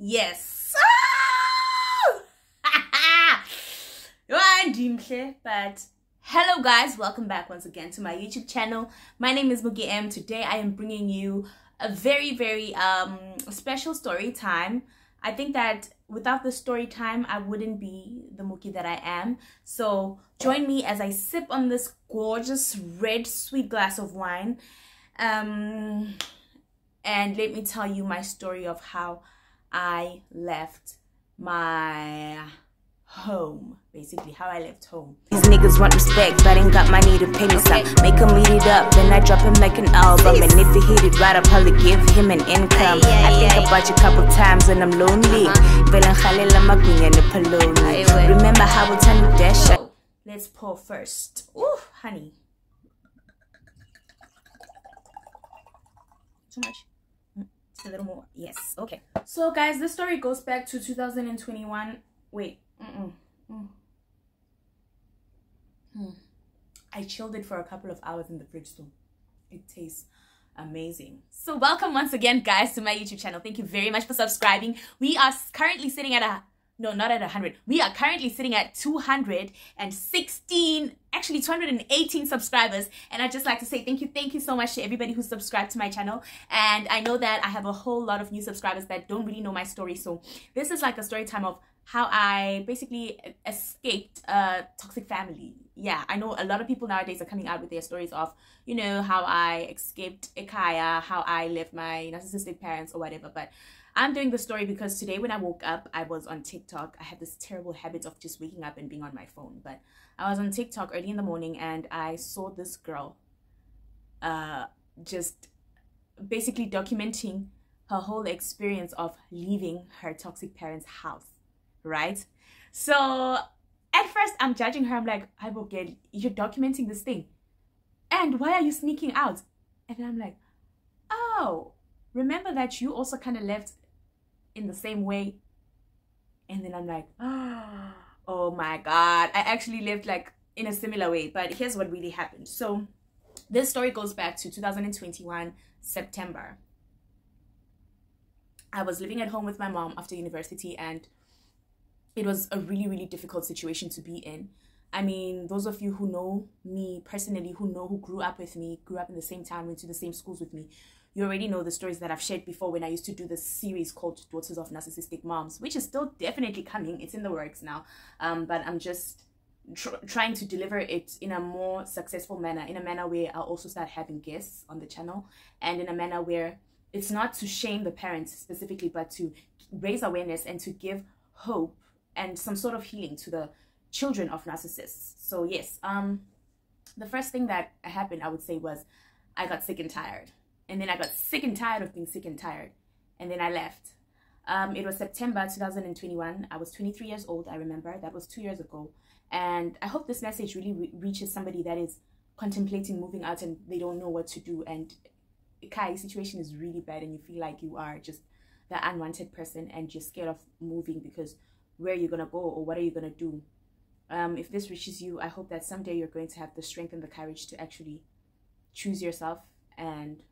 Yes. But hello guys, welcome back once again to my YouTube channel. My name is Mugi M. Today I am bringing you a very special story time. I think that without the story time I wouldn't be the Mugi that I am. So join me as I sip on this gorgeous red sweet glass of wine. And let me tell you my story of how I left my home. Basically, how I left home. These niggas want respect, but ain't got money to pay me some. Make him eat it up, then I drop him like an album. And if he hit it right, I'll probably give him an income. I think about you a couple times when I'm lonely. Remember how we turn the dash. So, let's pour first. Ooh, honey. Too much? A little more. Yes. Okay. So guys, this story goes back to 2021. Wait. I chilled it for a couple of hours in the fridge, so it tastes amazing. So welcome once again guys to my YouTube channel. Thank you very much for subscribing. We are currently sitting at not at 100. We are currently sitting at 216, actually 218 subscribers. And I'd just like to say thank you so much to everybody who subscribed to my channel. And I know that I have a whole lot of new subscribers that don't really know my story. So this is like a story time of how I basically escaped a toxic family. Yeah, I know a lot of people nowadays are coming out with their stories of, you know, how I escaped Ekaya, how I left my narcissistic parents or whatever. But I'm doing the story because today when I woke up, I was on TikTok. I had this terrible habit of just waking up and being on my phone. But I was on TikTok early in the morning and I saw this girl just basically documenting her whole experience of leaving her toxic parents' house, right? So at first I'm judging her. I'm like, "Hi, girl, you're documenting this thing. And why are you sneaking out?" And then I'm like, "Oh, remember that you also kind of left in the same way." And then I'm like, oh my god, I actually lived like in a similar way. But here's what really happened. So this story goes back to 2021 September. I was living at home with my mom after university, and it was a really difficult situation to be in. I mean, those of you who know me personally, who grew up with me, grew up in the same town, went to the same schools with me, you already know the stories that I've shared before when I used to do this series called Daughters of Narcissistic Moms, which is still definitely coming. It's in the works now. But I'm just trying to deliver it in a more successful manner, in a manner where I'll also start having guests on the channel, and in a manner where it's not to shame the parents specifically, but to raise awareness and to give hope and some sort of healing to the children of narcissists. So yes, the first thing that happened, I would say, was I got sick and tired. And then I got sick and tired of being sick and tired. And then I left. It was September 2021. I was 23 years old, I remember. That was 2 years ago. And I hope this message really reaches somebody that is contemplating moving out and they don't know what to do. And Kai, situation is really bad and you feel like you are just the unwanted person and you're scared of moving because where are you going to go or what are you going to do? If this reaches you, I hope that someday you're going to have the strength and the courage to actually choose yourself and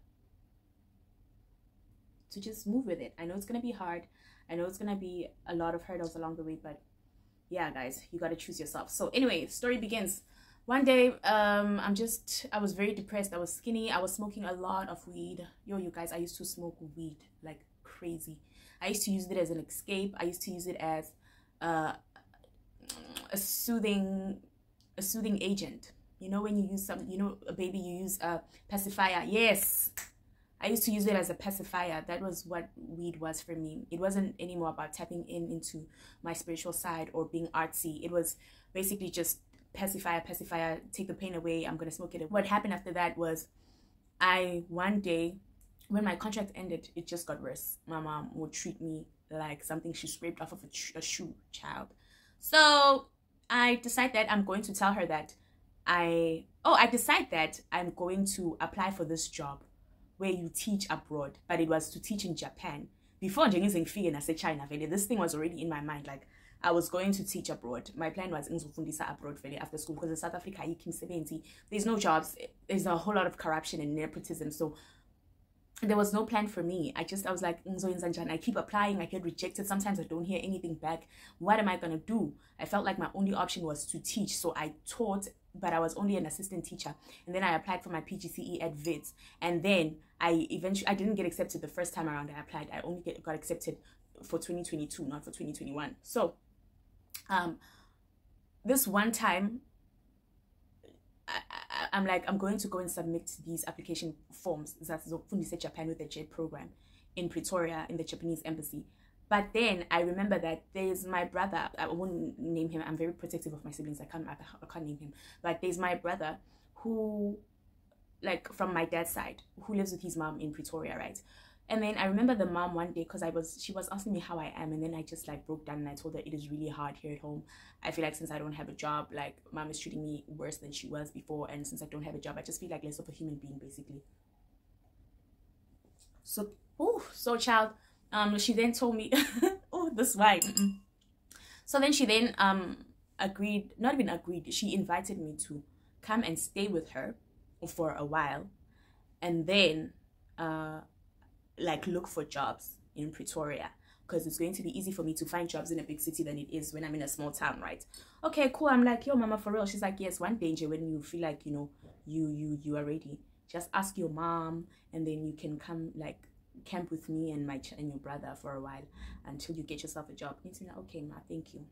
to just move with it. I know it's going to be hard. I know it's going to be a lot of hurdles along the way, but yeah, guys, you got to choose yourself. So anyway, story begins. One day, I was very depressed. I was skinny. I was smoking a lot of weed. Yo, you guys, I used to smoke weed like crazy. I used to use it as an escape. I used to use it as a soothing agent. You know, when you use some, you know, a baby, you use a pacifier. Yes, I used to use it as a pacifier. That was what weed was for me. It wasn't anymore about tapping into my spiritual side or being artsy. It was basically just pacifier, take the pain away. I'm gonna smoke it. What happened after that was one day when my contract ended, it just got worse. My mom would treat me like something she scraped off of a shoe, child. So I decide that I'm going to tell her that I decide that I'm going to apply for this job where you teach abroad, but it was to teach in Japan. Before China, this thing was already in my mind. Like, I was going to teach abroad. My plan was abroad after school, because in South Africa, there's no jobs. There's a whole lot of corruption and nepotism. So there was no plan for me. I was like, I keep applying, I get rejected. Sometimes I don't hear anything back. What am I gonna do? I felt like my only option was to teach. So I taught, but I was only an assistant teacher. And then I applied for my PGCE at WITS. And then I didn't get accepted the first time around I applied. I only got accepted for 2022, not for 2021. So this one time, I'm like, I'm going to go and submit these application forms. That's Japan with the JET program in Pretoria in the Japanese embassy. But then I remember that there's my brother. I won't name him. I'm very protective of my siblings. I can't name him. But there's my brother who, like, from my dad's side, who lives with his mom in Pretoria, right? And then I remember the mom one day, because she was asking me how I am, and then I just like broke down and I told her it is really hard here at home. I feel like since I don't have a job, like mom is treating me worse than she was before, and since I don't have a job, I just feel like less of a human being, basically. So child, she then told me, oh, this wine. So then she then agreed, not even agreed, she invited me to come and stay with her for a while, and then like look for jobs in Pretoria, because it's going to be easy for me to find jobs in a big city than it is when I'm in a small town, right? Okay, cool. I'm like, yo, mama, for real? She's like, yes, one danger when you feel like, you know, you are ready, just ask your mom, and then you can come like camp with me and your brother for a while until you get yourself a job. And it's like, okay, ma, thank you.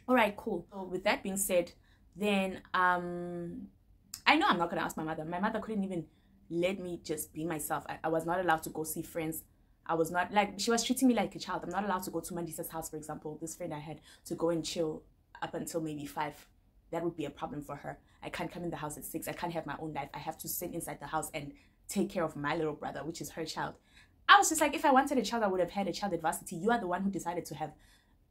All right, cool. So with that being said, then I know I'm not gonna ask my mother. My mother couldn't even let me just be myself. I was not allowed to go see friends. I was not, like, she was treating me like a child. I'm not allowed to go to Mandisa's house, for example. This friend I had, to go and chill up until maybe 5. That would be a problem for her. I can't come in the house at 6. I can't have my own life. I have to sit inside the house and take care of my little brother, which is her child. I was just like, if I wanted a child, I would have had a child at varsity. You are the one who decided to have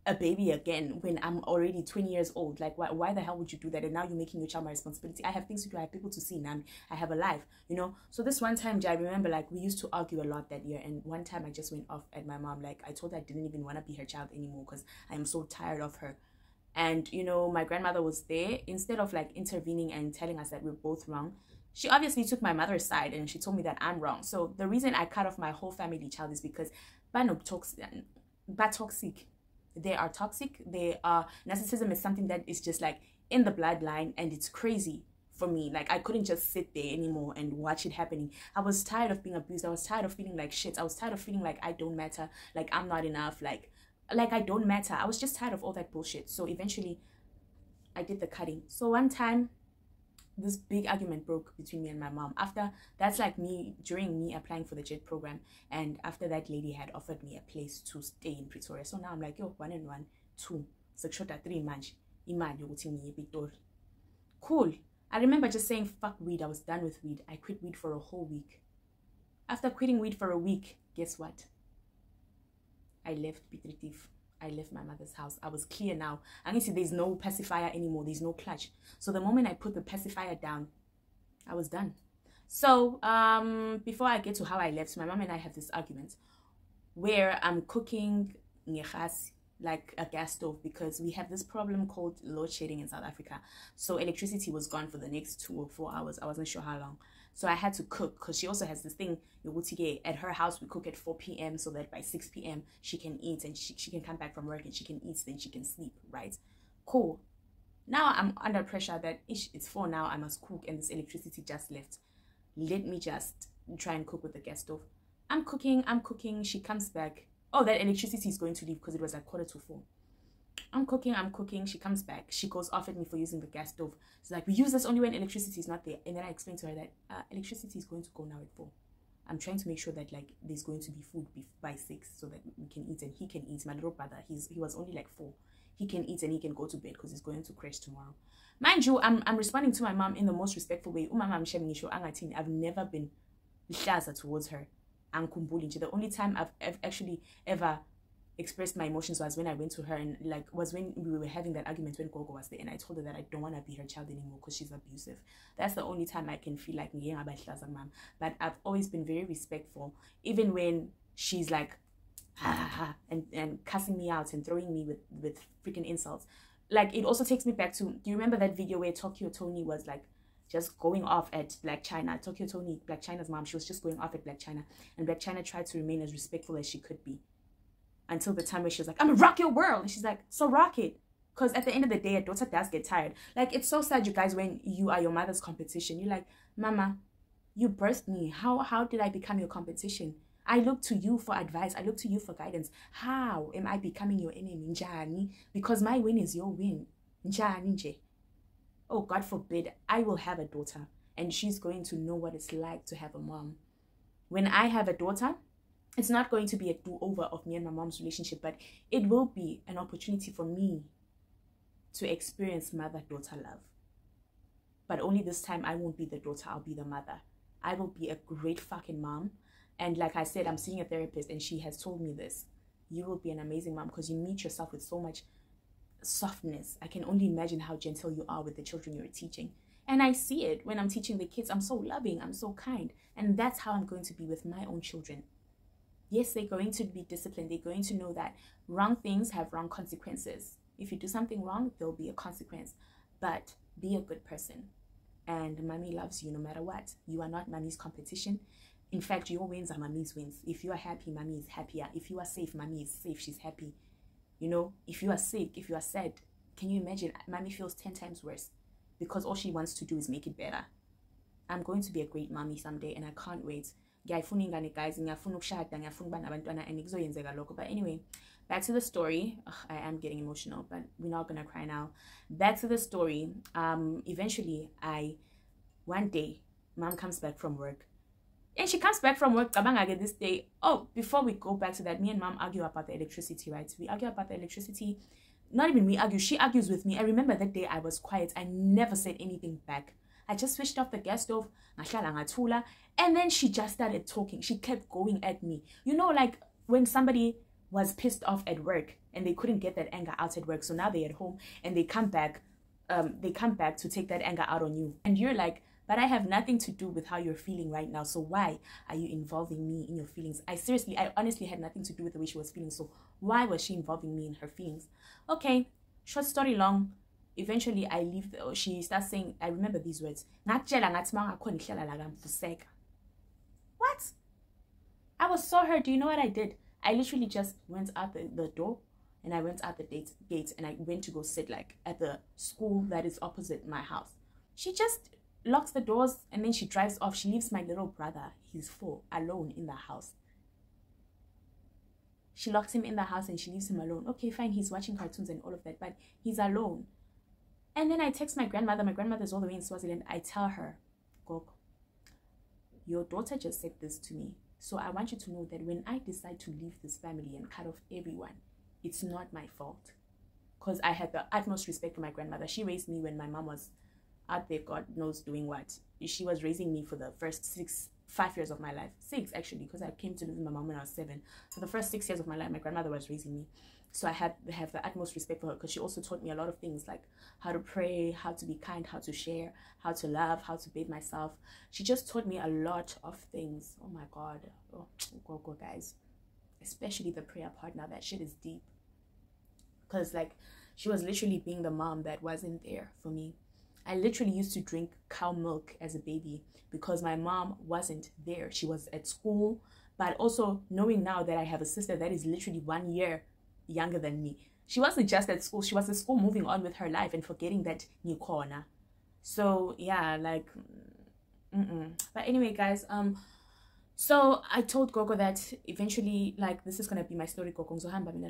a baby again when I'm already 20 years old. Like, why the hell would you do that? And now you're making your child my responsibility. I have things to do. I have people to see now. I have a life, you know? So this one time, I remember, like, we used to argue a lot that year. And one time I just went off at my mom. Like, I told her I didn't even want to be her child anymore because I am so tired of her. And, you know, my grandmother was there. Instead of, like, intervening and telling us that we're both wrong, she obviously took my mother's side and she told me that I'm wrong. So the reason I cut off my whole family child is because toxic. They are toxic. Narcissism is something that is just like in the bloodline, and it's crazy for me. Like, I couldn't just sit there anymore and watch it happening. I was tired of being abused. I was tired of feeling like shit. I was tired of feeling like I don't matter, like I'm not enough, like I don't matter. I was just tired of all that bullshit. So eventually I did the cutting. So one time this big argument broke between me and my mom. After that's like during me applying for the JET program, and after that lady had offered me a place to stay in Pretoria. So now I'm like, yo, 1 and 1, 2, 3 months. Cool. I remember just saying fuck weed. I was done with weed. I quit weed for a whole week. After quitting weed for a week, guess what? I left Pitritif. I left my mother's house. I was clear now. And you see, there's no pacifier anymore. There's no clutch. So the moment I put the pacifier down, I was done. So before I get to how I left, my mom and I have this argument where I'm cooking like a gas stove, because we have this problem called load shedding in South Africa. So electricity was gone for the next 2 or 4 hours. I wasn't sure how long. So I had to cook, because she also has this thing, at her house we cook at 4 p.m. so that by 6 p.m. she can eat, and she can come back from work and she can eat, then she can sleep, right? Cool. Now I'm under pressure that it's 4 now, I must cook, and this electricity just left. Let me just try and cook with the gas stove. I'm cooking, she comes back. Oh, that electricity is going to leave because it was like 3:45. I'm cooking, she comes back. She goes off at me for using the gas stove. She's like, we use this only when electricity is not there. And then I explained to her that electricity is going to go now at 4. I'm trying to make sure that like there's going to be food by 6 so that we can eat and he can eat. My little brother, he was only like 4. He can eat and he can go to bed because he's going to crash tomorrow. Mind you, I'm responding to my mom in the most respectful way. I've never been hlaza towards her. The only time I've actually ever expressed my emotions was when I went to her, and was when we were having that argument when Gogo was there, and I told her that I don't want to be her child anymore because she's abusive. That's the only time I can feel like mom. But I've always been very respectful, even when she's like and cussing me out and throwing me with freaking insults. Like, it also takes me back to, do you remember that video where Tokyo Tony was like just going off at Black China. Tokyo Tony, Black China's mom, she was just going off at Black China. And Black China tried to remain as respectful as she could be. Until the time where she was like, I'm gonna rock your world. And she's like, so rock it. Because at the end of the day, a daughter does get tired. Like, it's so sad, you guys, when you are your mother's competition. You're like, Mama, you birthed me. How did I become your competition? I look to you for advice. I look to you for guidance. How am I becoming your enemy? Njani? Because my win is your win. Njani nje. Oh, God forbid, I will have a daughter. And she's going to know what it's like to have a mom. When I have a daughter, it's not going to be a do-over of me and my mom's relationship, but it will be an opportunity for me to experience mother-daughter love. But only this time, I won't be the daughter, I'll be the mother. I will be a great fucking mom. And like I said, I'm seeing a therapist and she has told me this. You will be an amazing mom because you meet yourself with so much softness. I can only imagine how gentle you are with the children you're teaching. And I see it when I'm teaching the kids. I'm so loving, I'm so kind. And that's how I'm going to be with my own children. Yes, they're going to be disciplined. They're going to know that wrong things have wrong consequences. If you do something wrong, there'll be a consequence. But be a good person. And mommy loves you no matter what. You are not mommy's competition. In fact, your wins are mommy's wins. If you are happy, mommy is happier. If you are safe, mommy is safe. She's happy. You know, if you are sick, if you are sad, can you imagine? Mommy feels 10 times worse because all she wants to do is make it better. I'm going to be a great mommy someday and I can't wait. But anyway, back to the story. Ugh, I am getting emotional, but we're not gonna cry now. Back to the story. Eventually, one day, mom comes back from work. And she comes back from work, this day. Oh, before we go back to that, me and mom argue about the electricity, right? We argue about the electricity. Not even we argue, she argues with me. I remember that day I was quiet. I never said anything back. I just switched off the gas stove, and then she just started talking. She kept going at me. You know, like when somebody was pissed off at work and they couldn't get that anger out at work. So now they're at home and they come back to take that anger out on you. And you're like, but I have nothing to do with how you're feeling right now. So why are you involving me in your feelings? I honestly had nothing to do with the way she was feeling. So why was she involving me in her feelings? Okay, short story long. Eventually, I leave. She starts saying, I remember these words. What? I was so hurt. Do you know what I did? I literally just went out the door and I went out the gate and I went to go sit like at the school that is opposite my house. She just locks the doors and then she drives off. She leaves my little brother, he's 4, alone in the house. She locks him in the house and she leaves him alone. Okay, fine, he's watching cartoons and all of that, but he's alone. And then I text my grandmother. My grandmother's all the way in Swaziland. I tell her, Gog, your daughter just said this to me. So I want you to know that when I decide to leave this family and cut off everyone, it's not my fault. Because I had the utmost respect for my grandmother. She raised me when my mom was out there, God knows doing what. She was raising me for the first 5 years of my life. 6 actually, because I came to live with my mom when I was 7. For the first 6 years of my life, my grandmother was raising me. So I have the utmost respect for her because she also taught me a lot of things like how to pray, how to be kind, how to share, how to love, how to bathe myself. She just taught me a lot of things. Oh my God. Oh, go guys. Especially the prayer part. Now that shit is deep. Because like she was literally being the mom that wasn't there for me. I literally used to drink cow milk as a baby because my mom wasn't there. She was at school, but also knowing now that I have a sister that is literally 1 year younger than me. She wasn't just at school. She was at school moving on with her life and forgetting that new corner. So yeah, like, But anyway, guys, so I told Gogo that eventually, like, this is going to be my story. Gogo, and I'm going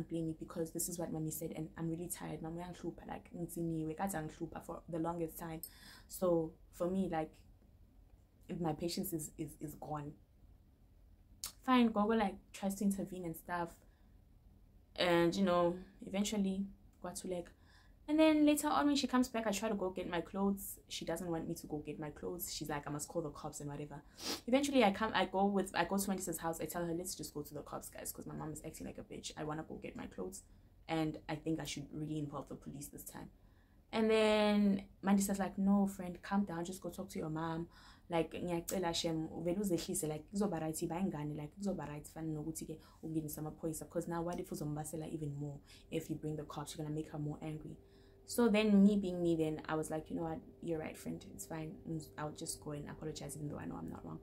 blame me because this is what mommy said and I'm really tired. Mama like for the longest time. So for me, like, my patience is gone. Fine, Gogo like tries to intervene and stuff, and you know, eventually got to like, and then later on when she comes back, I try to go get my clothes. She doesn't want me to go get my clothes. She's like, I must call the cops and whatever. Eventually I go to Wendy's house. I tell her, let's just go to the cops, guys, because my mom is acting like a bitch. I want to go get my clothes and I think I should really involve the police this time. And then Mandy says like, no friend, calm down, just go talk to your mom. Like ngiyacela shem uvela uzehlise like kuzoba right bayingane like kuzoba right fana nokuthi ke ungenisa amaphoyisa because now what if uzombasela even more if you bring the cops, you're gonna make her more angry. So then me being me, then I was like, you know what, you're right, friend, it's fine. I'll just go and apologize even though I know I'm not wrong.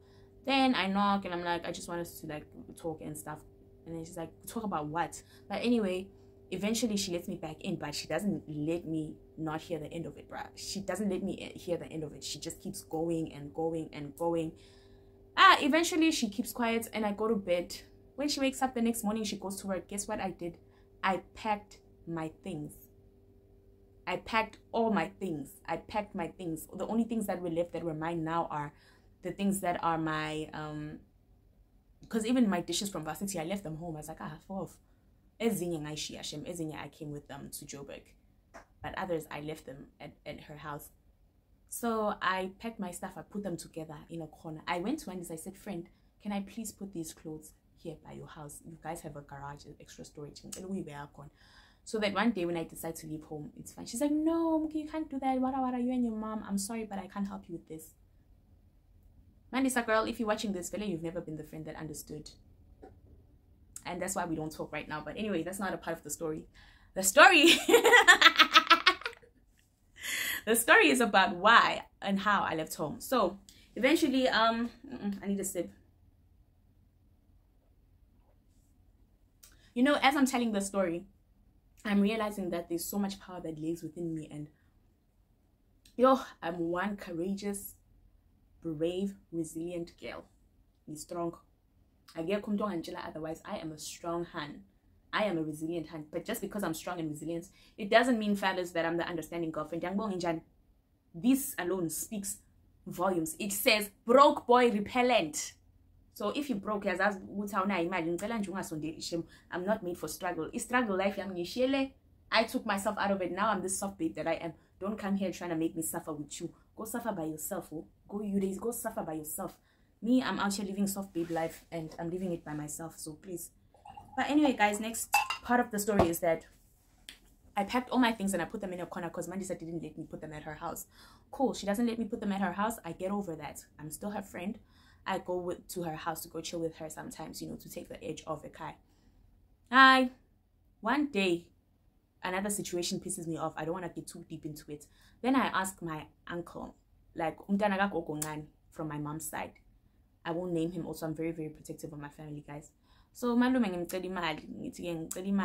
Then I knock and I'm like, I just want us to like talk and stuff. And then she's like, talk about what? But anyway, eventually she lets me back in, but she doesn't let me not hear the end of it, bruh. She doesn't let me hear the end of it. She just keeps going and going and going. Eventually she keeps quiet and I go to bed. When she wakes up the next morning, she goes to work. Guess what I did? I packed my things. I packed all my things. I packed my things. The only things that were left that were mine now are the things that are my, because even my dishes from varsity, I left them home. I was like, four. Ezinye I came with them to Joburg. But others, I left them at her house. So I packed my stuff. I put them together in a corner. I went to Andy's. I said, friend, can I please put these clothes here by your house? You guys have a garage, extra storage. So that one day when I decide to leave home, it's fine. She's like, no, you can't do that. What are you and your mom? I'm sorry, but I can't help you with this. Mandisa girl, if you're watching this, fella, you've never been the friend that understood. And that's why we don't talk right now. But anyway, that's not a part of the story. The story... the story is about why and how I left home. So eventually, I need a sip. You know, as I'm telling the story, I'm realizing that there's so much power that lives within me, and I'm one courageous, brave, resilient girl. He's strong. I get Angela, otherwise I am a strong hand. I am a resilient hand. But just because I'm strong and resilient, it doesn't mean, fellas, that I'm the understanding girlfriend. This alone speaks volumes. It says broke boy repellent. So if you broke, I'm not made for struggle. It's struggle life. I took myself out of it. Now I'm this soft babe that I am. Don't come here trying to make me suffer with you. Go suffer by yourself. Oh. Go suffer by yourself. Me, I'm out here living soft babe life, and I'm living it by myself. So please. But anyway, guys, next part of the story is that I packed all my things and I put them in a corner because Mandisa didn't let me put them at her house. Cool. She doesn't let me put them at her house. I get over that. I'm still her friend. I go to her house to go chill with her sometimes, to take the edge off a one day, another situation pisses me off. I don't want to get too deep into it. Then I ask my uncle, like, from my mom's side. I won't name him also. I'm very, very protective of my family, guys. So,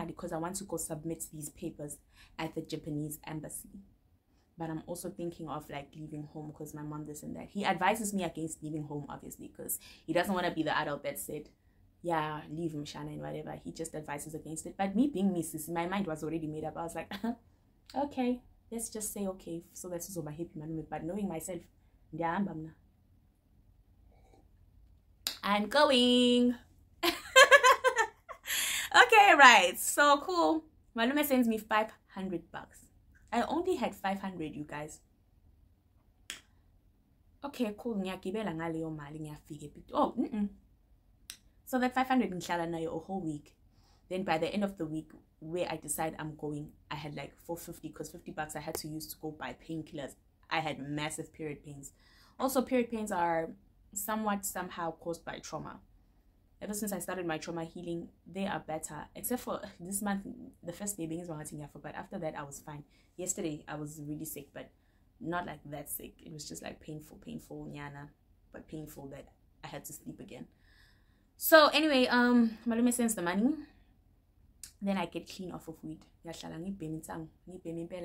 because I want to go submit these papers at the Japanese embassy. But I'm also thinking of like leaving home because my mom this and that. He advises me against leaving home, obviously, because he doesn't want to be the adult that said, yeah, leave him, Shana, and whatever. He just advises against it. But me being me, sis, my mind was already made up. I was like, okay, let's just say okay. So that's also my happy man. But knowing myself, I'm going. Okay, right. So cool. Malume sends me $500. I only had 500, you guys. Okay, cool. Oh, so that 500 ngihlala nayo a whole week. Then by the end of the week, where I decide I'm going, I had like $450 because $50 I had to use to go buy painkillers. I had massive period pains. Also, period pains are somehow caused by trauma. Ever since I started my trauma healing, they are better. Except for this month, the first day being is but after that, I was fine. Yesterday, I was really sick, but not like that sick. It was just like painful, nyana, but painful that I had to sleep again. So anyway, Malume sends the money. Then I get clean off of weed. I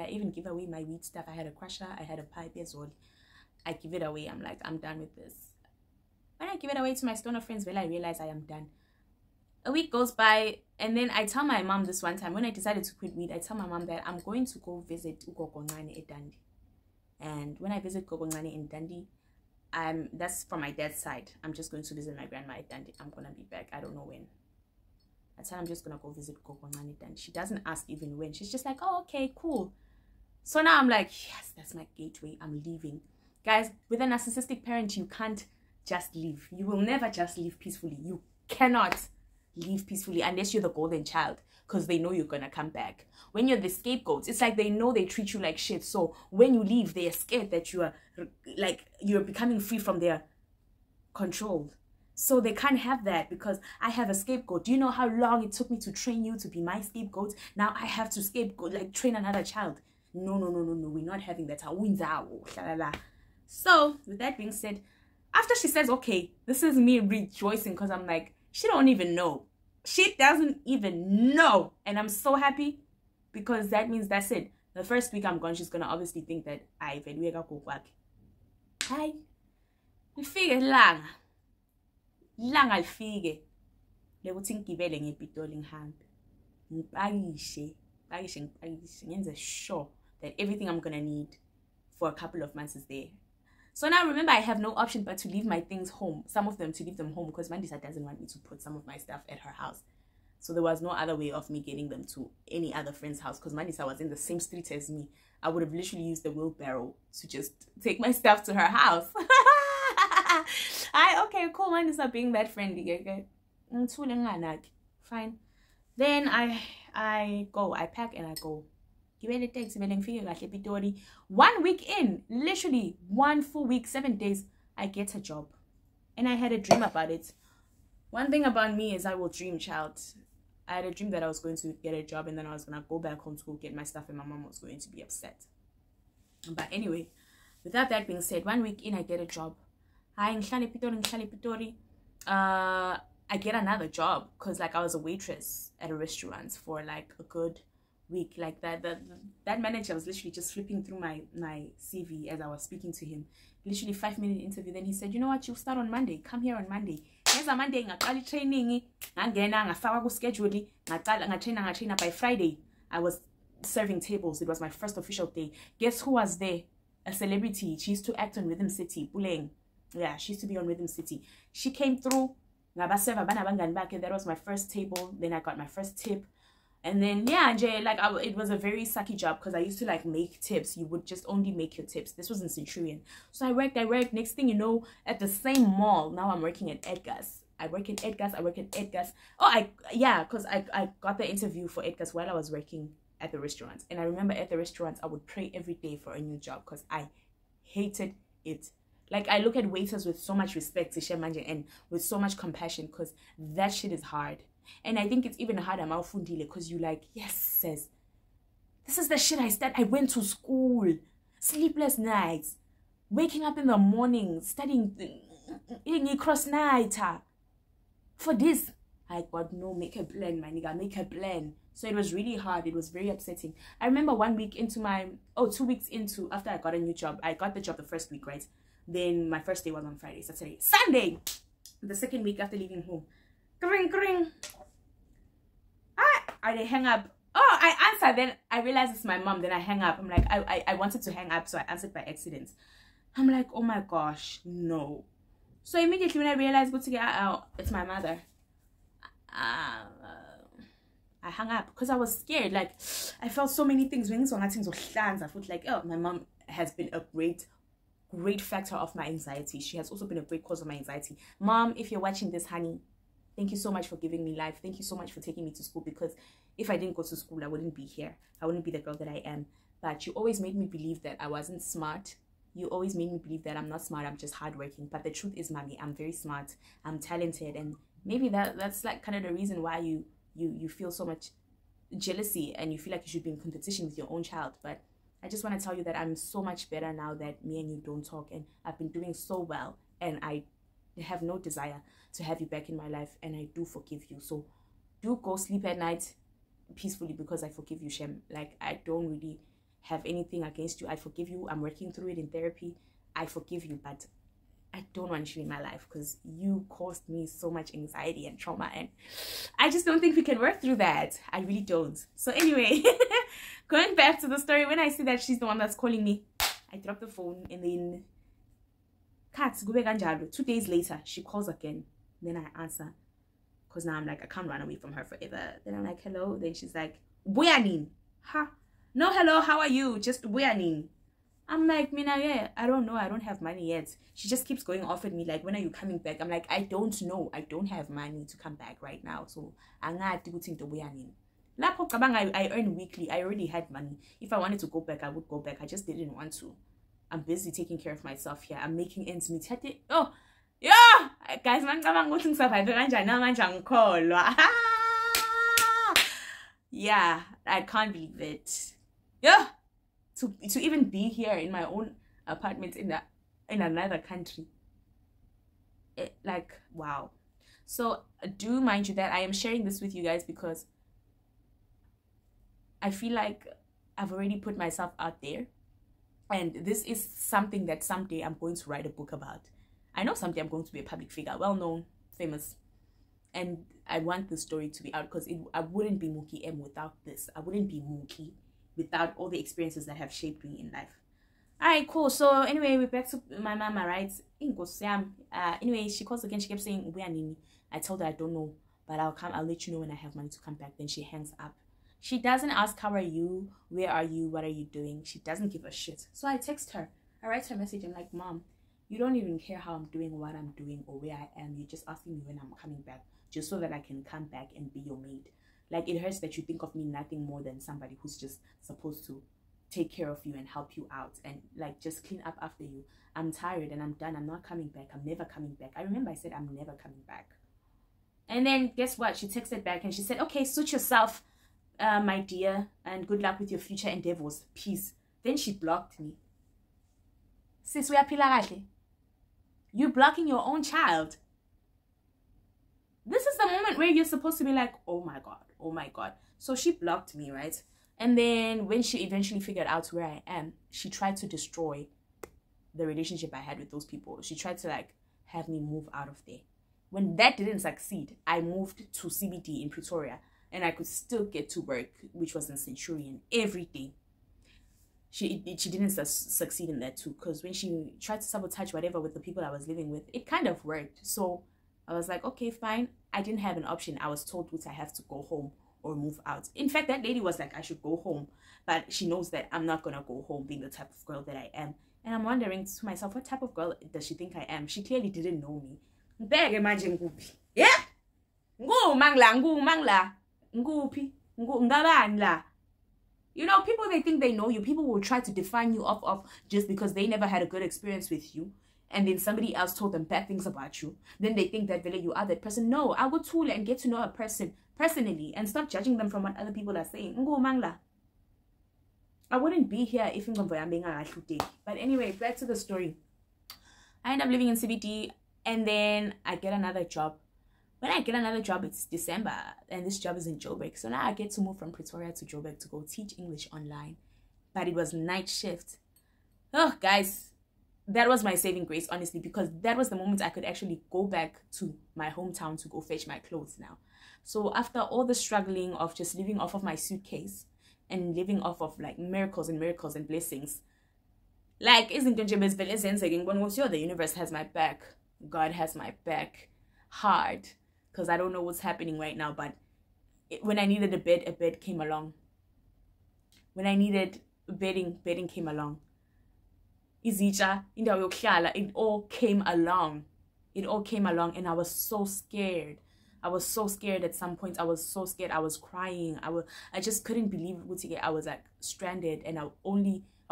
even give away my weed stuff. I had a crusher, I had a pipe as well. I give it away. I'm like, I'm done with this. When I give it away to my stoner friends, I realize I am done. A week goes by, and then I tell my mom this one time, when I decided to quit weed, I tell my mom that I'm going to go visit Ugogongane in Dundee. And when I visit Ugogongane in Dundee, that's from my dad's side. I'm just going to visit my grandma at Dundee. I'm going to be back. I don't know when. I tell her I'm just going to go visit Ugogongane at Dundee. She doesn't ask even when. She's just like, oh, okay, cool. So now I'm like, yes, that's my gateway. I'm leaving. Guys, with a narcissistic parent, you can't just leave. You will never just leave peacefully. You cannot leave peacefully unless you're the golden child, because they know you're gonna come back. When you're the scapegoat, it's like they know they treat you like shit. So when you leave, they are scared that you are like you're becoming free from their control. So they can't have that because I have a scapegoat. Do you know how long it took me to train you to be my scapegoat? Now I have to scapegoat, like train another child. no, we're not having that. So with that being said, after she says, okay, this is me rejoicing because I'm like, she don't even know. She doesn't even know. And I'm so happy because that means that's it. The first week I'm gone, she's going to obviously think that I go back. Hi. Ngifike langa lifike lekuthi ngigibele ngePitoli ngihambe ngipakishe ngenze sure that everything I'm gonna need for a couple of months is there. So now remember, I have no option but to leave my things home, some of them to leave them home, because Mandisa doesn't want me to put some of my stuff at her house. So there was no other way of me getting them to any other friend's house, because Mandisa was in the same street as me. I would have literally used the wheelbarrow to just take my stuff to her house. Okay, cool. Mandisa being that friendly. Okay. Fine. Then I go, I pack and I go. 1 week in, literally 1 full week, 7 days, I get a job. And I had a dream about it. One thing about me is I will dream, child. I had a dream that I was going to get a job and then I was going to go back home to go get my stuff and my mom was going to be upset. But anyway, without that being said, 1 week in, I get a job. I get another job because like I was a waitress at a restaurant for like a good week. Like that manager was literally just flipping through my CV as I was speaking to him. Literally 5-minute interview. Then he said, you know what, you'll start on Monday. Come here on Monday. Here's a Monday, ngaqala training, ngangena ngafaka ku schedule, ngatraina by Friday. I was serving tables. It was my first official day. Guess who was there? A celebrity. She used to act on Rhythm City. Puleng. Yeah, she used to be on Rhythm City. She came through. That was my first table. Then I got my first tip. And then, yeah, like it was a very sucky job because I used to like make tips. You would just only make your tips. This was in Centurion. So I worked. Next thing you know, at the same mall. Now I'm working at Edgar's. I work at Edgar's. Oh, because I got the interview for Edgar's while I was working at the restaurant. And I remember at the restaurant, I would pray every day for a new job because I hated it. Like, I look at waiters with so much respect, and with so much compassion, because that shit is hard. And I think it's even harder, because you like, yes, sis, this is the shit I went to school, sleepless nights, waking up in the morning, studying, cross night. For this, I got no make a plan, my nigga, make a plan. So it was really hard. It was very upsetting. I remember 1 week into 2 weeks into, after I got a new job, I got the job the first week, right? Then my first day was on Friday, Saturday, Sunday. The second week after leaving home. Kring. I hang up. Oh, I answer. Then I realize it's my mom. Then I hang up. I'm like, I wanted to hang up, so I answered by accident. I'm like, oh my gosh, no. So immediately when I realized, it's my mother. I hung up because I was scared. Like, I felt so many things. I felt like, oh, my mom has been a great factor of my anxiety. She has also been a great cause of my anxiety. Mom, if you're watching this, honey, thank you so much for giving me life. Thank you so much for taking me to school, because if I didn't go to school, I wouldn't be here. I wouldn't be the girl that I am. But you always made me believe that I wasn't smart. You always made me believe that I'm not smart, I'm just hardworking. But the truth is, mommy, I'm very smart. I'm talented. And maybe that's like kind of the reason why you feel so much jealousy and you feel like you should be in competition with your own child. But I just want to tell you that I'm so much better now that me and you don't talk, and I've been doing so well, and I have no desire to have you back in my life, and I do forgive you. So do go sleep at night peacefully, because I forgive you, Shem. Like, I don't really have anything against you. I forgive you. I'm working through it in therapy. I forgive you, but I don't want you in my life because you caused me so much anxiety and trauma, and I just don't think we can work through that. I really don't. So anyway, going back to the story, when I see that she's the one that's calling me, I drop the phone, and then 2 days later, she calls again. Then I answer, because now I'm like, I can't run away from her forever. Then I'm like, hello. Then she's like, Buyanin. Ha? No, hello, how are you? Just Buyanin. I'm like, Mina, yeah, I don't know. I don't have money yet. She just keeps going off at me like, when are you coming back? I'm like, I don't know. I don't have money to come back right now. So, I earn weekly. I already had money. If I wanted to go back, I would go back. I just didn't want to. I'm busy taking care of myself here. I'm making ends meet. Oh, yeah, guys, yeah, I can't believe it. Yeah. to even be here in my own apartment in another country. Like, wow. So do mind you that I am sharing this with you guys because I feel like I've already put myself out there, and this is something that someday I'm going to write a book about. I know someday I'm going to be a public figure, well known, famous, and I want this story to be out because I wouldn't be Mookie M without this. I wouldn't be Mookie without all the experiences that have shaped me in life. Alright, cool. So anyway, we're back to my mama, right? Anyway, she calls again. She kept saying, "Where Nini?" I told her I don't know, but I'll let you know when I have money to come back. Then she hangs up. She doesn't ask, how are you? Where are you? What are you doing? She doesn't give a shit. So I text her. I write her a message. I'm like, Mom, you don't even care how I'm doing, what I'm doing, or where I am. You're just asking me when I'm coming back, just so that I can come back and be your maid. Like, it hurts that you think of me nothing more than somebody who's just supposed to take care of you and help you out and like just clean up after you. I'm tired and I'm done. I'm not coming back. I'm never coming back. I remember I said I'm never coming back. And then guess what? She texted back and she said, okay, suit yourself, my dear, and good luck with your future endeavors. Peace. Then she blocked me. Sis, you blocking your own child. This is the moment where you're supposed to be like, oh my God, oh my God. So she blocked me, right? And then when she eventually figured out where I am, she tried to destroy the relationship I had with those people. She tried to like have me move out of there. When that didn't succeed, I moved to CBD in Pretoria and I could still get to work, which was in Centurion, every day. She didn't succeed in that too, because when she tried to sabotage whatever with the people I was living with, it kind of worked. So I was like, okay, fine. I didn't have an option. I was told I have to go home or move out. In fact, that lady was like, I should go home, but she knows that I'm not gonna go home being the type of girl that I am. And I'm wondering to myself, what type of girl does she think I am? She clearly didn't know me. Yeah, you know, people, they think they know you. People will try to define you off of just because they never had a good experience with you, and then somebody else told them bad things about you. Then they think that really you are that person. No, I go to and get to know a person personally and stop judging them from what other people are saying. I wouldn't be here if I'm being a shooting. But anyway, back to the story. I end up living in CBD and then I get another job. When I get another job, it's December and this job is in Joburg. So now I get to move from Pretoria to Joburg to go teach English online. But it was night shift. Oh, guys, that was my saving grace, honestly, because that was the moment I could actually go back to my hometown to go fetch my clothes now. So after all the struggling of just living off of my suitcase and living off of like miracles and blessings, like isn't the universe has my back, God has my back hard, because I don't know what's happening right now, but when I needed a bed came along. When I needed bedding came along. Izitsha, indawo yokuhlala, it all came along. It all came along, and I was so scared. I was so scared at some point. I was so scared. I was crying. I just couldn't believe it. I was like stranded, and I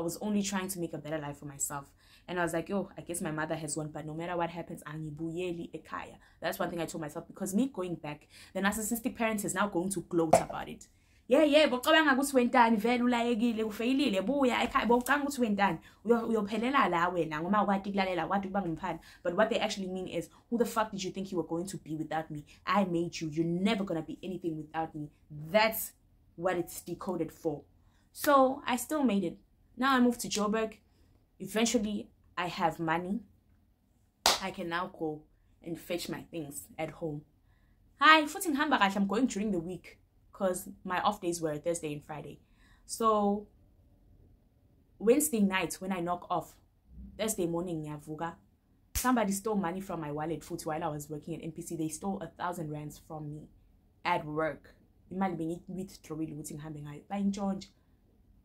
was only trying to make a better life for myself. And I was like, yo, I guess my mother has won, but no matter what happens, angibuyeli ekhaya. That's one thing I told myself, because me going back, the narcissistic parent is now going to gloat about it. Yeah, bocabanga ukuthi wentani vele ulayekile ufeyilile buya ekhaya bocanga ukuthi wentani uyophelela la wena ngoma wathi kulalela wathi kuba ngumphana. But what they actually mean is, who the fuck did you think you were going to be without me? I made you. You're never gonna be anything without me. That's what it's decoded for. So I still made it. Now I moved to Joburg. Eventually I have money. I can now go and fetch my things at home. Hi, futhi ngihamba kahle. I'm going during the week, because my off days were Thursday and Friday. So Wednesday night, when I knock off, Thursday morning, ngiyavuka, somebody stole money from my wallet while I was working at NPC. They stole 1,000 rands from me at work.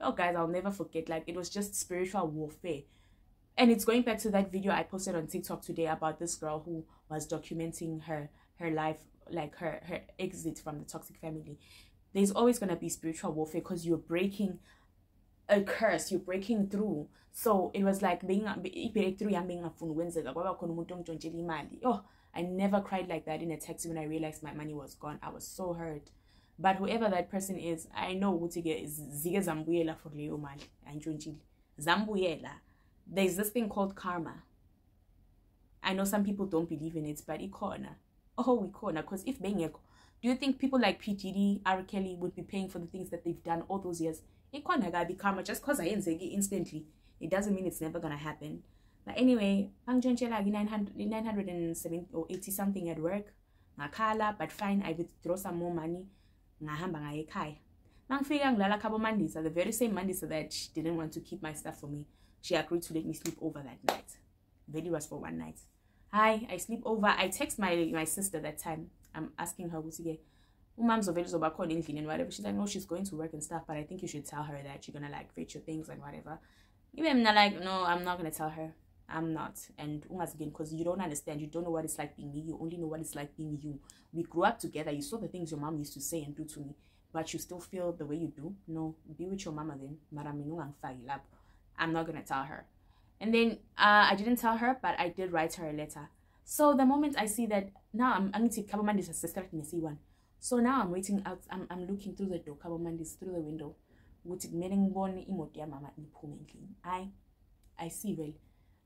Oh guys, I'll never forget. Like, it was just spiritual warfare. And it's going back to that video I posted on TikTok today about this girl who was documenting her life, like her exit from the toxic family. There's always going to be spiritual warfare, because you're breaking a curse, you're breaking through. So it was like being through. Oh, I never cried like that in a taxi when I realized my money was gone. I was so hurt. But whoever that person is, I know ukuthi ke zike zambuyela for leyo mali ayintshontsile zambuyela. There's this thing called karma. I know some people don't believe in it, but ikhona. Oh, ikhona. Because if bengekho, do you think people like P. Diddy, R. Kelly would be paying for the things that they've done all those years? Ikhona gabi karma. Just because I instantly, it doesn't mean it's never gonna happen. But anyway, angitshela 970 or 80 something at work. Ngakhala, but fine, I withdraw some more money. Ngahamba ngaye ekhaya. Mangifika ngilala khabo Mandisa, the very same Mandisa that she didn't want to keep my stuff for me. She agreed to let me sleep over that night. Really was for one night. Hi, I sleep over. I text my sister that time. I'm asking her, Umam's and whatever. She's like, no, she's going to work and stuff, but I think you should tell her that you're gonna like fetch your things and whatever. Even I'm not like, no, I'm not gonna tell her. I'm not. And again, because you don't understand, you don't know what it's like being me. You only know what it's like being you. We grew up together. You saw the things your mom used to say and do to me, but you still feel the way you do. No, be with your mama then. I'm not gonna tell her. And then I didn't tell her, but I did write her a letter. So the moment I see that now I'm going to cover Mandis sister in see one. So now I'm waiting out. I'm looking through the door, cover Mandis through the window. With meaning born imotia mama I see well.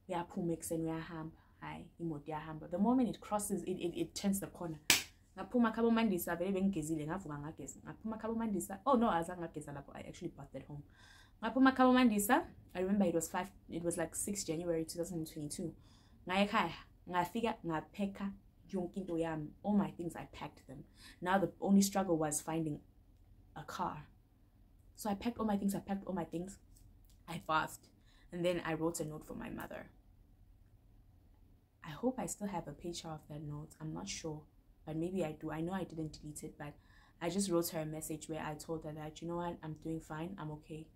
We are pumex and we are ham. I imotia ham. But the moment it crosses, it turns the corner. Napuma kabo Mandisa very ngezile ngavuka ngageza. Napuma kabo Mandisa. Oh no, azanga geza lapho. I actually bought that home. Napuma kabo Mandisa. I remember it was like 6 January 2022. Ngayekaya, ngafika ngapeka yonke into yami. All my things, I packed them. Now the only struggle was finding a car. So I packed all my things, I fasted. And then I wrote a note for my mother. I hope I still have a picture of that note. I'm not sure, but maybe I do. I know I didn't delete it, but I just wrote her a message where I told her that, you know what, I'm doing fine, I'm okay.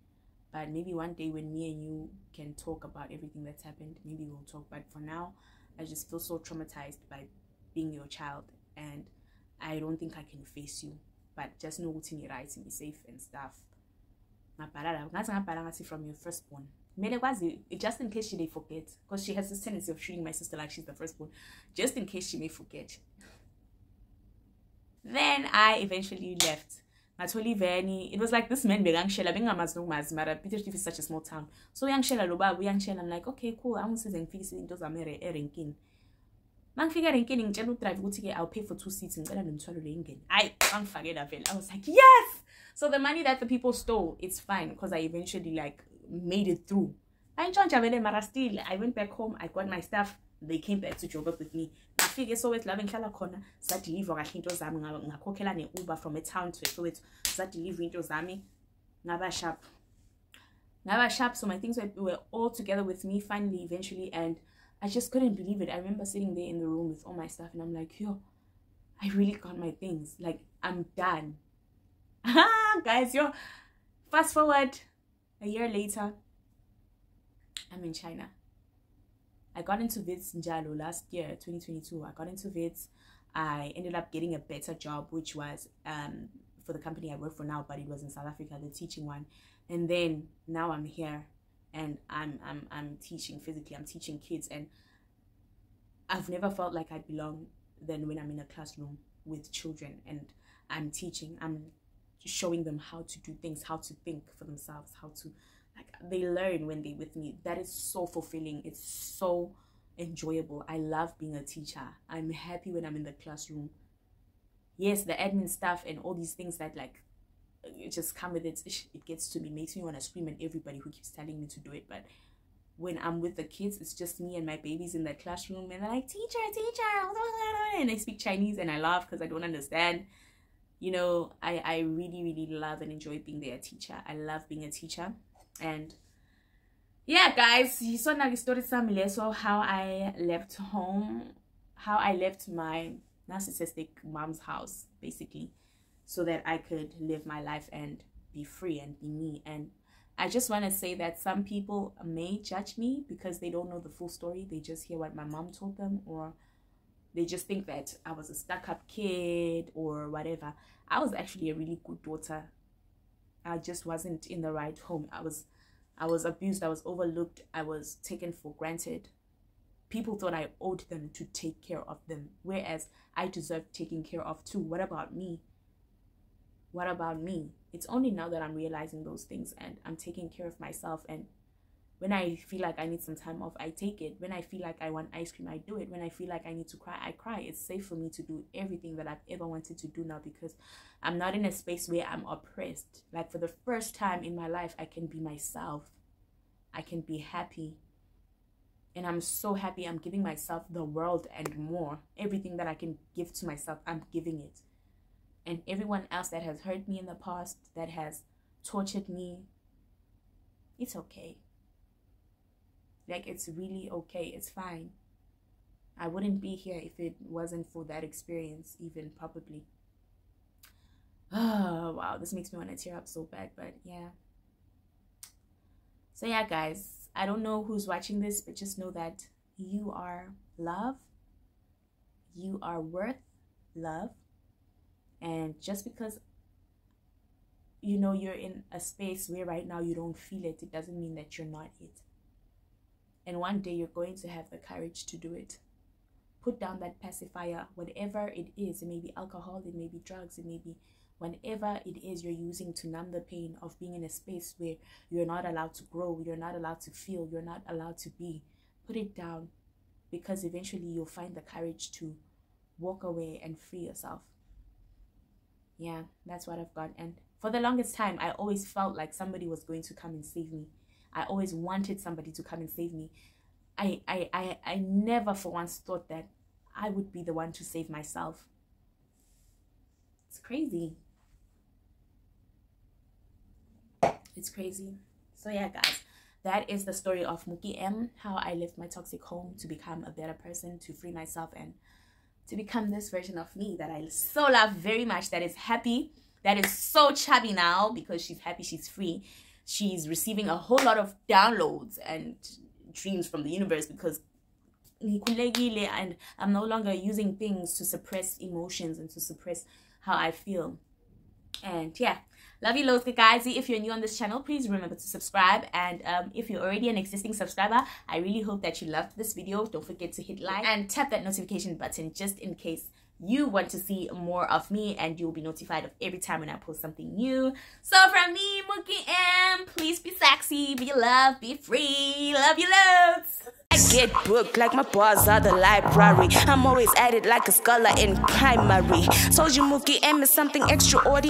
But maybe one day when me and you can talk about everything that's happened, maybe we'll talk. But for now, I just feel so traumatized by being your child. And I don't think I can face you. But just know what's in your rights and be safe and stuff. From your firstborn. Just in case she may forget. Because she has this tendency of treating my sister like she's the firstborn. Just in case she may forget. Then I eventually left. It was like this man being Shella being a Peter is such a small town. So young Shella Loba, young Shella, I'm like, okay, cool. I want to say fixing those Amere Erenkin. Man figure in killing General Drive would get I'll pay for 2 seats and tell them to I can't forget of it. I was like, yes! So the money that the people stole, it's fine because I eventually like made it through. I went back home, I got my stuff, they came back to job up with me. I so it's loving Kala corner, start deliver into Zami, Nakokela and Uber from a town to so it's start delivering into Zami, Nava shop. So my things were all together with me finally, eventually, and I just couldn't believe it. I remember sitting there in the room with all my stuff, and I'm like, yo, I really got my things. Like, I'm done. Guys, yo, fast forward a year later, I'm in China. I got into Wits Njalo last year, 2022. I got into Wits. I ended up getting a better job, which was for the company I work for now, but it was in South Africa, the teaching one. And then now I'm here, and I'm teaching physically. I'm teaching kids, and I've never felt like I belong than when I'm in a classroom with children and I'm teaching. I'm showing them how to do things, how to think for themselves, how to. They learn when they're with me. That is so fulfilling. It's so enjoyable. I love being a teacher. I'm happy when I'm in the classroom. Yes, the admin stuff and all these things that like it just come with it. It gets to me, makes me want to scream at everybody who keeps telling me to do it. But when I'm with the kids, it's just me and my babies in that classroom, and they're like, teacher, and I speak Chinese, and I laugh because I don't understand. You know, I really, really love and enjoy being their teacher. I love being a teacher. And yeah, guys, you saw now the story so how I left home, how I left my narcissistic mom's house, basically, so that I could live my life and be free and be me. And I just want to say that some people may judge me because they don't know the full story. They just hear what my mom told them, or they just think that I was a stuck-up kid or whatever. I was actually a really good daughter. I just wasn't in the right home. I was abused. I was overlooked. I was taken for granted. People thought I owed them to take care of them, whereas I deserved taking care of too. What about me? What about me? It's only now that I'm realizing those things and I'm taking care of myself. And when I feel like I need some time off, I take it. When I feel like I want ice cream, I do it. When I feel like I need to cry, I cry. It's safe for me to do everything that I've ever wanted to do now because I'm not in a space where I'm oppressed. Like, for the first time in my life, I can be myself. I can be happy. And I'm so happy. I'm giving myself the world and more. Everything that I can give to myself, I'm giving it. And everyone else that has hurt me in the past, that has tortured me, it's okay. Like, it's really okay. It's fine. I wouldn't be here if it wasn't for that experience, even, probably. Oh, wow. This makes me want to tear up so bad, but yeah. So yeah, guys, I don't know who's watching this, but just know that you are love. You are worth love. And just because, you know, you're in a space where right now you don't feel it, it doesn't mean that you're not it. And one day you're going to have the courage to do it. Put down that pacifier, whatever it is. It may be alcohol, it may be drugs, it may be whatever it is you're using to numb the pain of being in a space where you're not allowed to grow, you're not allowed to feel, you're not allowed to be. Put it down, because eventually you'll find the courage to walk away and free yourself. Yeah, that's what I've got. And for the longest time, I always felt like somebody was going to come and save me. I always wanted somebody to come and save me. I never for once thought that I would be the one to save myself. It's crazy. It's crazy. So yeah, guys, that is the story of Mookie M, how I left my toxic home to become a better person, to free myself, and to become this version of me that I so love very much, that is happy, that is so chubby now because she's happy, she's free. She's receiving a whole lot of downloads and dreams from the universe because and I'm no longer using things to suppress emotions and to suppress how I feel. And yeah, love you loads, guys. If you're new on this channel, please remember to subscribe. And if you're already an existing subscriber, I really hope that you loved this video. Don't forget to hit like and tap that notification button just in case you want to see more of me, and you'll be notified of every time when I post something new. So from me, Mookie M, please be sexy, be loved, be free. Love you loads. I get booked like my bars are the library. I'm always at it like a scholar in primary. Told you Mookie M is something extraordinary.